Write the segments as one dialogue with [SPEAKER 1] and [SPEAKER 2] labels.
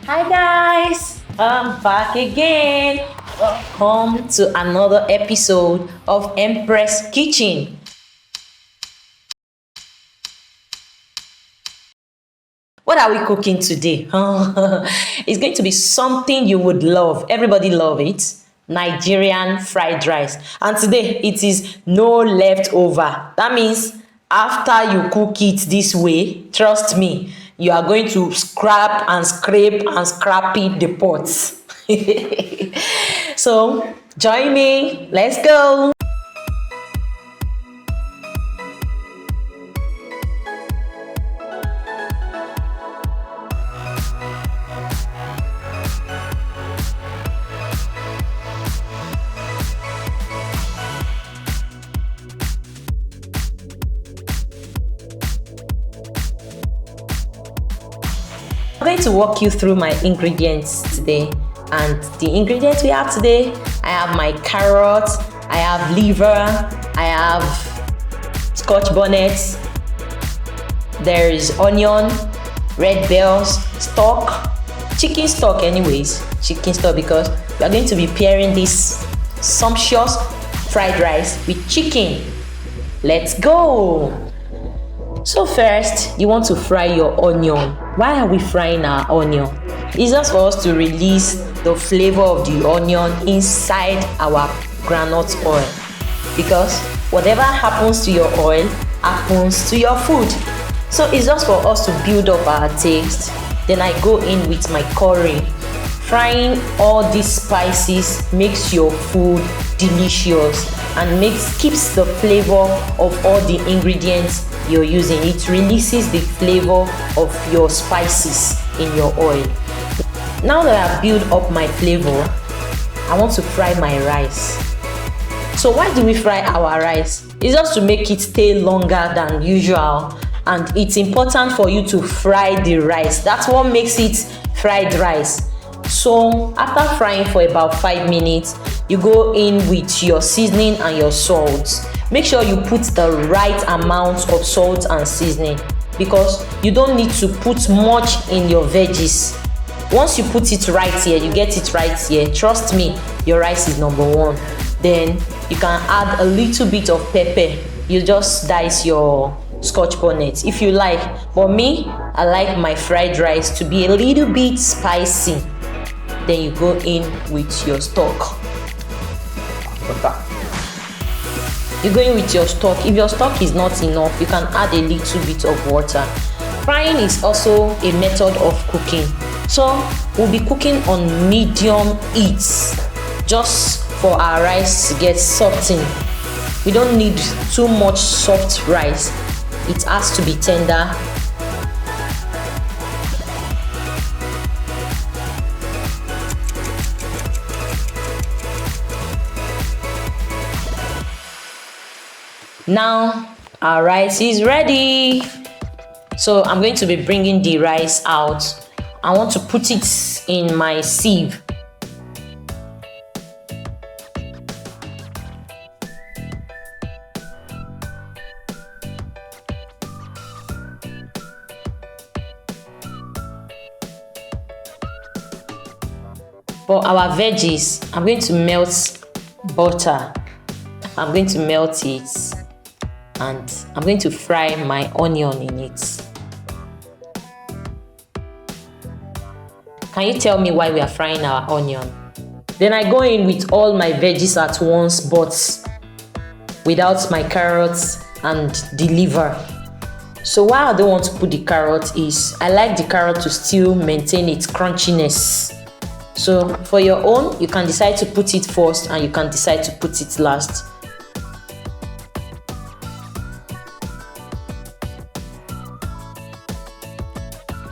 [SPEAKER 1] Hi guys, I'm back again. Welcome to another episode of Empress Kitchen. What are we cooking today? It's going to be something you would love. Everybody love it. Nigerian fried rice. And today it is no leftover. That means after you cook it this way, trust me, you are going to scrap and scrape and scrap it the pots. So join me. Let's go. I'm going to walk you through my ingredients today, and the ingredients we have today, I have my carrot, I have liver, I have scotch bonnet, there is onion, red bells, stock, chicken stock chicken stock, because we are going to be pairing this sumptuous fried rice with chicken. Let's go. So first, you want to fry your onion. Why are we frying our onion? It's just for us to release the flavor of the onion inside our groundnut oil. Because whatever happens to your oil happens to your food. So it's just for us to build up our taste. Then I go in with my curry. Frying all these spices makes your food delicious and keeps the flavor of all the ingredients you're using. It releases the flavor of your spices in your oil. Now that I've built up my flavor, I want to fry my rice. So why do we fry our rice? It's just to make it stay longer than usual, and it's important for you to fry the rice. That's what makes it fried rice. So after frying for about 5 minutes, you go in with your seasoning and your salt. Make sure you put the right amount of salt and seasoning, because you don't need to put much in your veggies. Once you put it right here, you get it right here, trust me, your rice is number one. Then you can add a little bit of pepper. You just dice your scotch bonnet if you like, but me, I like my fried rice to be a little bit spicy. Then you go in with your stock. You go in with your stock. If your stock is not enough, you can add a little bit of water. Frying is also a method of cooking. So we'll be cooking on medium heat, just for our rice to get softened. We don't need too much soft rice. It has to be tender. Now our rice is ready. So I'm going to be bringing the rice out. I want to put it in my sieve. For our veggies, I'm going to melt butter. I'm going to melt it, and I'm going to fry my onion in it. Can you tell me why we are frying our onion? Then I go in with all my veggies at once, but without my carrots and the liver. So why I don't want to put the carrot is I like the carrot to still maintain its crunchiness. So for your own, you can decide to put it first and you can decide to put it last.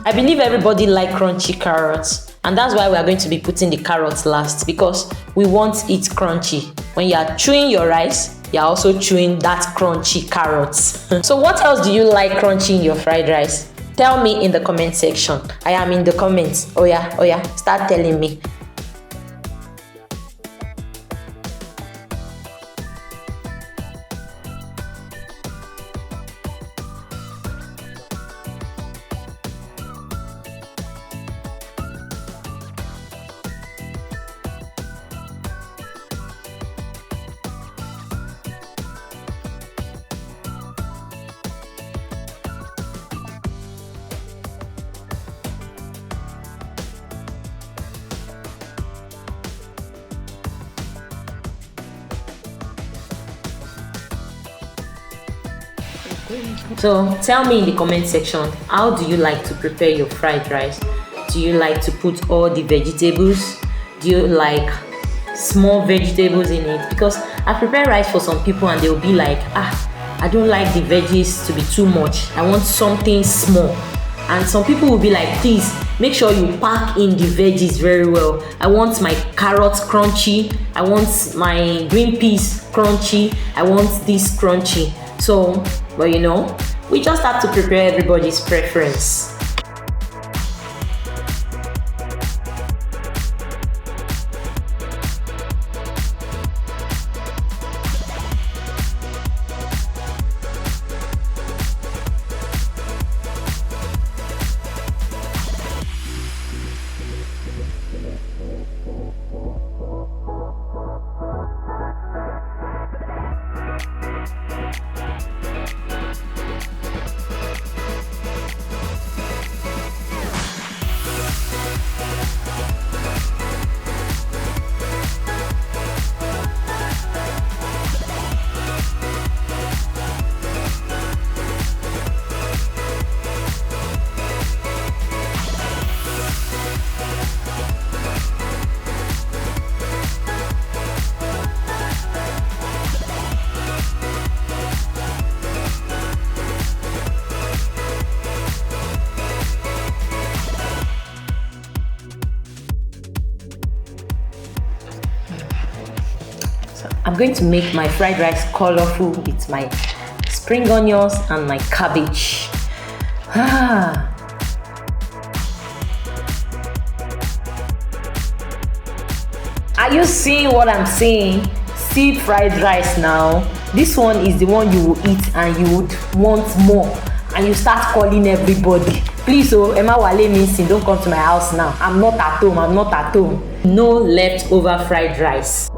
[SPEAKER 1] I believe everybody like crunchy carrots, and that's why we are going to be putting the carrots last, because we want it crunchy. When you are chewing your rice, you are also chewing that crunchy carrots. So what else do you like crunchy in your fried rice? Tell me in the comment section. I am in the comments. Oh yeah, start telling me. So tell me in the comment section, how do you like to prepare your fried rice? Do you like to put all the vegetables? Do you like small vegetables in it? Because I prepare rice for some people and they'll be like, I don't like the veggies to be too much. I want something small. And some people will be like, please make sure you pack in the veggies very well. I want my carrots crunchy. I want my green peas crunchy. I want this crunchy. So, but you know, we just have to prepare everybody's preference. I'm going to make my fried rice colorful with my spring onions and my cabbage. Are you seeing what I'm saying? See fried rice now. This one is the one you will eat and you would want more. And you start calling everybody. Please, Emma Wale missing, don't come to my house now. I'm not at home. No leftover fried rice.